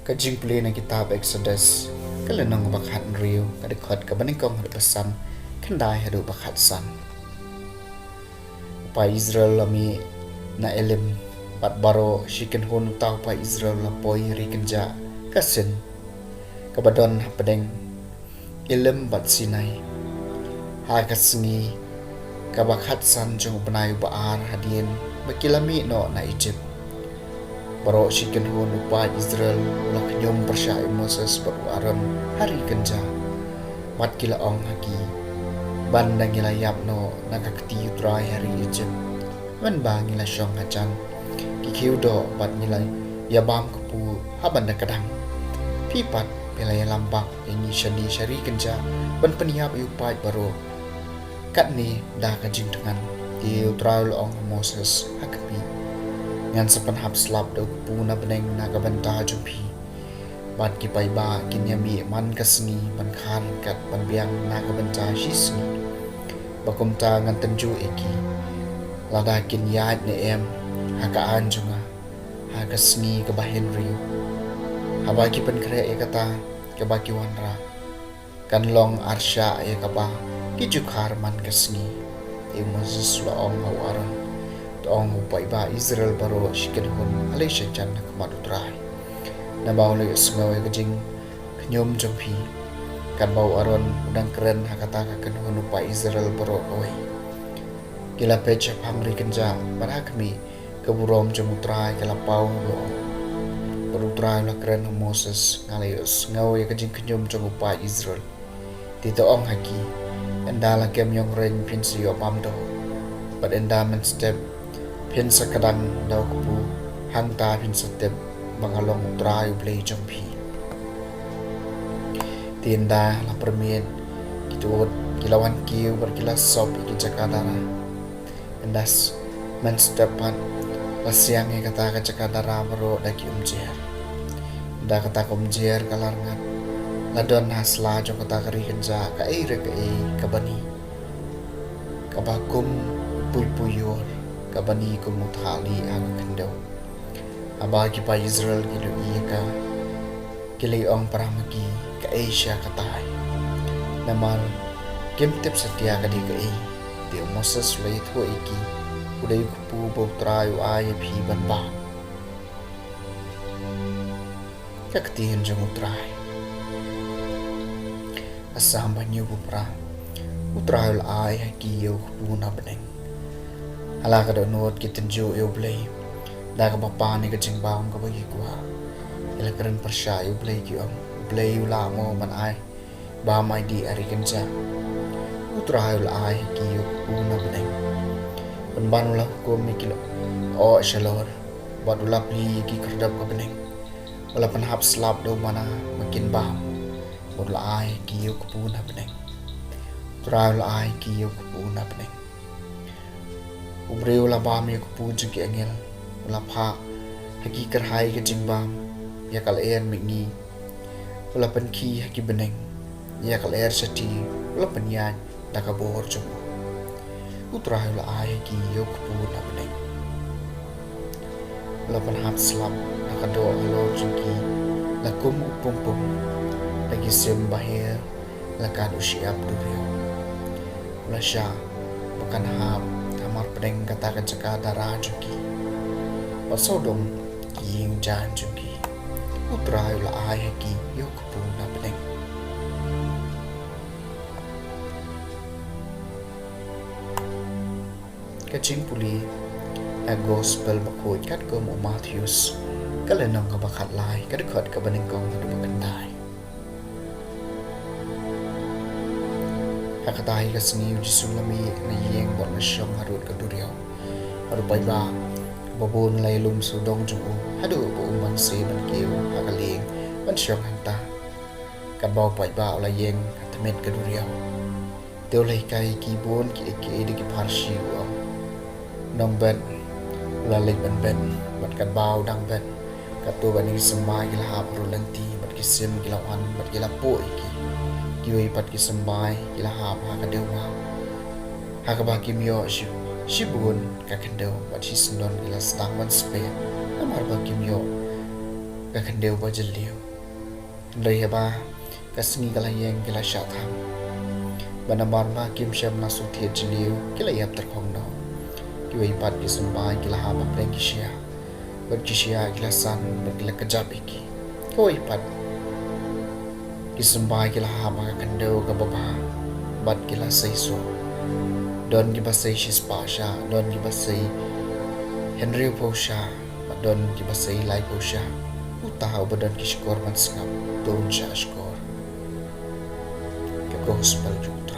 Kajing puli na kitab Exodus kalenong bakhat riu kadikot kabaningkong hadapasan kanday hadu bakhat san pa Israel lami na elim bat baro shiken hun tau pa Israel la poi rikenja kasin kabadon hapadeng elim bat Sinai ha kasngi kabakhat san jong banay baar hadien bakilami no na Egypt baro shiken hun pa Israel la kanyom persya Moses baru aram hari kenja mat kila ong haki bandang ila yap no nakakti utrai hari Egypt man bang ila syong acan kikiu do bat nila yabam kupu haban na kadang pipat pelaya lambak yang shani syari kenja ban peniap upai baro kat ni dah kajing dengan di utrai ong Moses hakpi ngan sepenhap slap do puna beneng naga banta jupi bat ki pai ba kinyami man kasni man khan kat ban biang naga banta shisni bakum ta ngan tenju eki lada kin yat ne em haka anjunga haka sni ke bahin riu habaki pen kre ekata ke baki wanra kan long arsha e kaba ki jukhar man kasni e Moses lo ong awaran tong upai ba Israel baro shiken hun alesha chan nakmat utrai na baule sngawe kajing knyom jompi kan bau aron udang keren hakata ka kan hun upai Israel baro oi kila pecha pamri kenja barakmi keburom jom utrai kala pau lo berutrai la keren Moses ngale sngawe kajing knyom jom upai Israel tito ong haki endala kem yong ren pinsi yo pamdo but endamen step pin sakadang daw kupu hanta pin satep bangalong utray blay jompi tinda la permien itu kilawan kiu berkilas sop iki jakadara endas men stepan pasiang e kata ka jakadara baro daki umjer da kata umjer kalarngat ladon hasla jo kata kari kenja ka ire ka e kabani kabakum pulpuyor kabani ko muthali ang kendo abagi pa Israel gilu iyaka kili ong paramagi ka Asia katay naman kimtip satya kadi ka di Moses lait ho iki uday kupu bog trayo ay pi banba kaktihin jang utray asam banyo bupra utrayo ay hakiyo kupu na beneng ala ka do nuot kitinju yo blay da ka bapa ni ka jingbaum ka bagi kwa ila karen persya yo blay ki om blay ula mo man ai ba mai di ari kenja utrayo ai ki yo una beneng ban ban ula ko mi kilo o shalor bad ula pli ki kerdap ka beneng ula panhap slap do mana makin ba ula ai ki yo kupuna beneng utrayo ai ki yo kupuna beneng ubreu la bam ya kupu juki angel ula pha haki kerhai ke jingbam ya kal en mingi ula penki haki beneng ya kal er sati ula penyan daka bor jom utra ula ai ki yo kupu na beneng ula penhap slam daka do alo juki la kum upum pum lagi sem bahir la kan usiap durio ula sha bukan hab amar pedeng kata kecaka darah juki pasodom ying jan juki utra ula ai haki yo kupu na pedeng kacing puli a gospel bakoi kat ko mo Matthews kalenong ka bakat lai kadikot ka baningkong na bagandai hakatai ka singiw jisulami na yeng bot na siyong harut ka duryaw haru pai ba babun lay lum sudong jung hadu bu man se man kiu hakaling man syong hanta kan bau pai ba la yeng atmet kaduriau teu lai kai ki bon ki eke de ki parshi wa nong ben la lek ben ben bat kan bau dang ben katu bani semai gila hap rulanti bat ki sim gila wan bat gila po iki kiwi pat ki semai gila hap ha ka deu ma ha ka ba kim yo shibun ka kan deu bat shi sundon gila stang man spe amar ba kim yo ka kan deu ba jeliu ndai ba ka singi gala yeng gila sha tham bana mar ma kim sham na su thie jeliu gila yap tar khong no kiwi pat ki semai gila hap ba preng ki shia berkisya gilasan bergila kejap iki koi pat kisembah gila hama kandau ke baba bat gila seiso don gibasai shispasha don gibasai Henry Posha don gibasai Lai Posha utahaw badan kishkor man sngap don sha skor ke gospel juto